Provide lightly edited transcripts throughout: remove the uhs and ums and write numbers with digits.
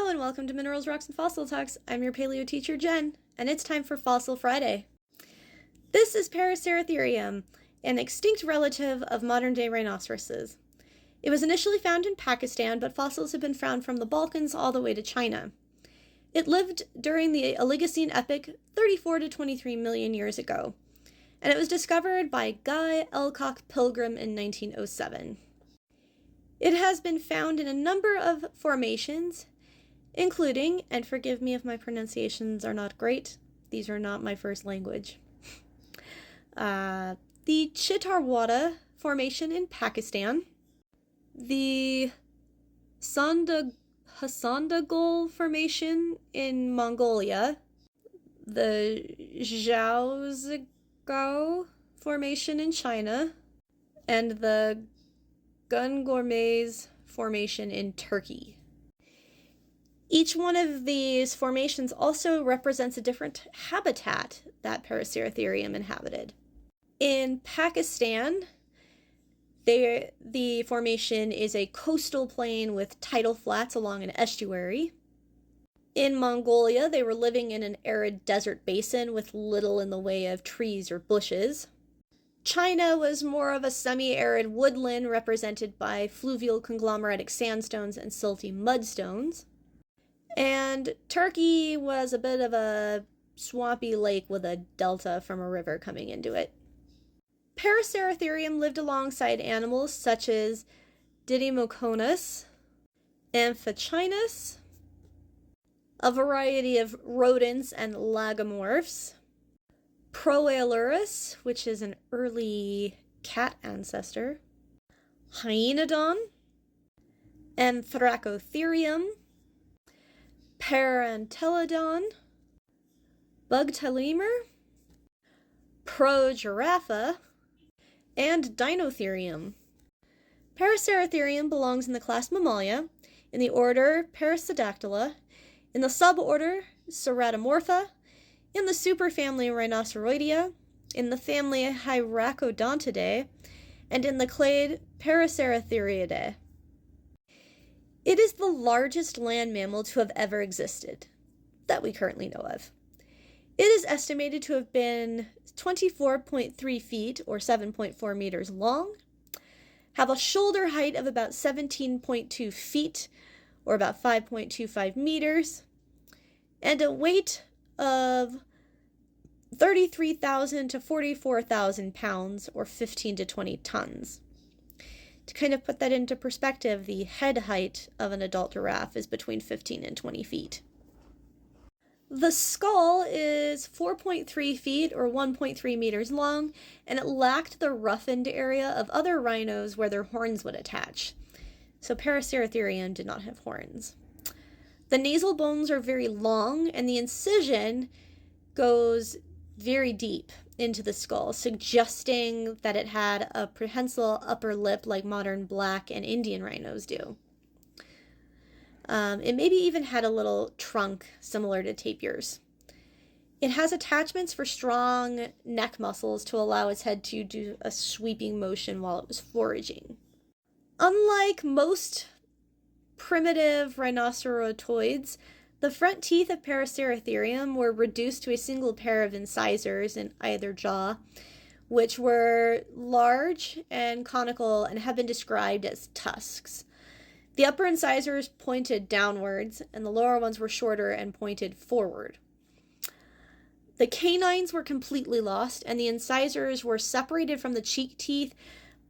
Hello and welcome to Minerals, Rocks, and Fossil Talks. I'm your paleo teacher, Jen, and it's time for Fossil Friday. This is Paraceratherium, an extinct relative of modern-day rhinoceroses. It was initially found in Pakistan, but fossils have been found from the Balkans all the way to China. It lived during the Oligocene epoch 34 to 23 million years ago, and it was discovered by Guy Elcock Pilgrim in 1907. It has been found in a number of formations, including, and forgive me if my pronunciations are not great, these are not my first language, the Chittarwada Formation in Pakistan, the Hasandagol Formation in Mongolia, the Zhaozigao Formation in China, and the Gungormez Formation in Turkey. Each one of these formations also represents a different habitat that Paraceratherium inhabited. In Pakistan, the formation is a coastal plain with tidal flats along an estuary. In Mongolia, they were living in an arid desert basin with little in the way of trees or bushes. China was more of a semi-arid woodland represented by fluvial conglomeratic sandstones and silty mudstones. And Turkey was a bit of a swampy lake with a delta from a river coming into it. Paraceratherium lived alongside animals such as Didymoconus, Amphichinus, a variety of rodents and lagomorphs, Proailurus, which is an early cat ancestor, Hyenodon, Anthracotherium, Parantelodon, Bugtalemur, Progiraffa, and Dinotherium. Paraceratherium belongs in the class Mammalia, in the order Paracerodactyla, in the suborder Ceratomorpha, in the superfamily Rhinoceroidea, in the family Hyracoodontidae, and in the clade Paraceratheriidae. It is the largest land mammal to have ever existed, that we currently know of. It is estimated to have been 24.3 feet, or 7.4 meters long, have a shoulder height of about 17.2 feet, or about 5.25 meters, and a weight of 33,000 to 44,000 pounds, or 15 to 20 tons. To kind of put that into perspective, the head height of an adult giraffe is between 15 and 20 feet. The skull is 4.3 feet or 1.3 meters long, and it lacked the roughened area of other rhinos where their horns would attach. So Paraceratherium did not have horns. The nasal bones are very long, and the incision goes very deep into the skull, suggesting that it had a prehensile upper lip like modern black and Indian rhinos do. It maybe even had a little trunk similar to tapirs. It has attachments for strong neck muscles to allow its head to do a sweeping motion while it was foraging. Unlike most primitive rhinoceratoids, the front teeth of Paraceratherium were reduced to a single pair of incisors in either jaw, which were large and conical and have been described as tusks. The upper incisors pointed downwards, and the lower ones were shorter and pointed forward. The canines were completely lost, and the incisors were separated from the cheek teeth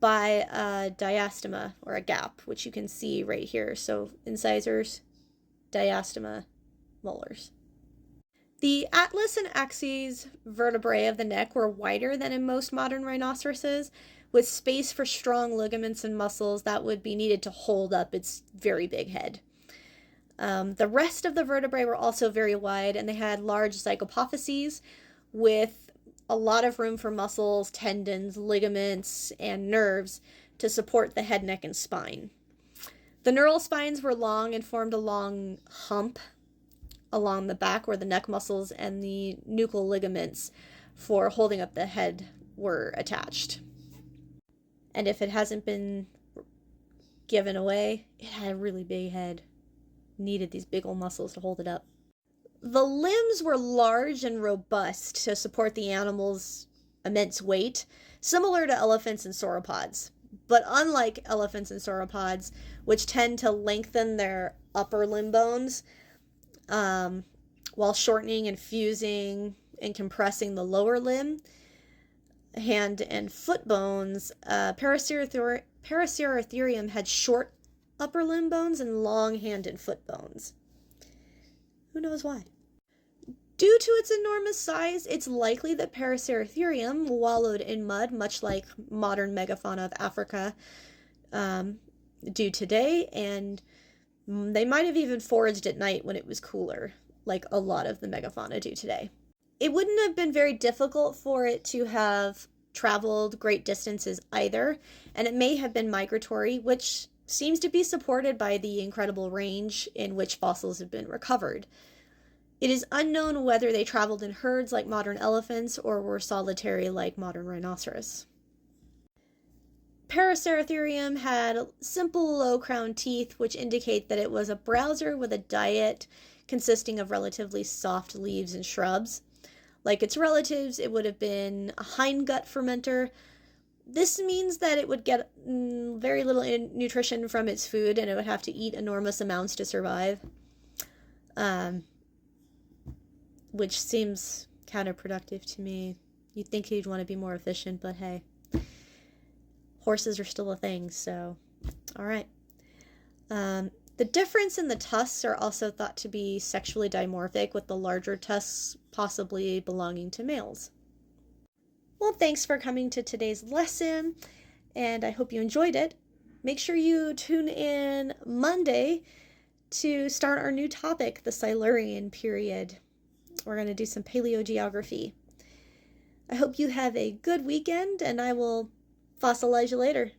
by a diastema, or a gap, which you can see right here. So incisors, diastema, molars. The atlas and axis vertebrae of the neck were wider than in most modern rhinoceroses, with space for strong ligaments and muscles that would be needed to hold up its very big head. The rest of the vertebrae were also very wide, and they had large zygapophyses with a lot of room for muscles, tendons, ligaments, and nerves to support the head, neck, and spine. The neural spines were long and formed a long hump along the back where the neck muscles and the nuchal ligaments for holding up the head were attached. And if it hasn't been given away, it had a really big head. needed these big old muscles to hold it up. The limbs were large and robust to support the animal's immense weight, similar to elephants and sauropods. But unlike elephants and sauropods, which tend to lengthen their upper limb bones while shortening and fusing and compressing the lower limb, hand and foot bones, Paraceratherium had short upper limb bones and long hand and foot bones. Who knows why? Due to its enormous size, it's likely that Paraceratherium wallowed in mud, much like modern megafauna of Africa do today, and they might have even foraged at night when it was cooler, like a lot of the megafauna do today. It wouldn't have been very difficult for it to have traveled great distances either, and it may have been migratory, which seems to be supported by the incredible range in which fossils have been recovered. It is unknown whether they traveled in herds like modern elephants or were solitary like modern rhinoceros. Paraceratherium had simple low-crowned teeth, which indicate that it was a browser with a diet consisting of relatively soft leaves and shrubs. Like its relatives, it would have been a hindgut fermenter. This means that it would get very little nutrition from its food, and it would have to eat enormous amounts to survive. Which seems counterproductive to me. You'd think you'd want to be more efficient, but hey. Horses are still a thing, so alright. The difference in the tusks are also thought to be sexually dimorphic, with the larger tusks possibly belonging to males. Well, thanks for coming to today's lesson, and I hope you enjoyed it. Make sure you tune in Monday to start our new topic, the Silurian period. We're going to do some paleogeography. I hope you have a good weekend, and I will fossilize you later.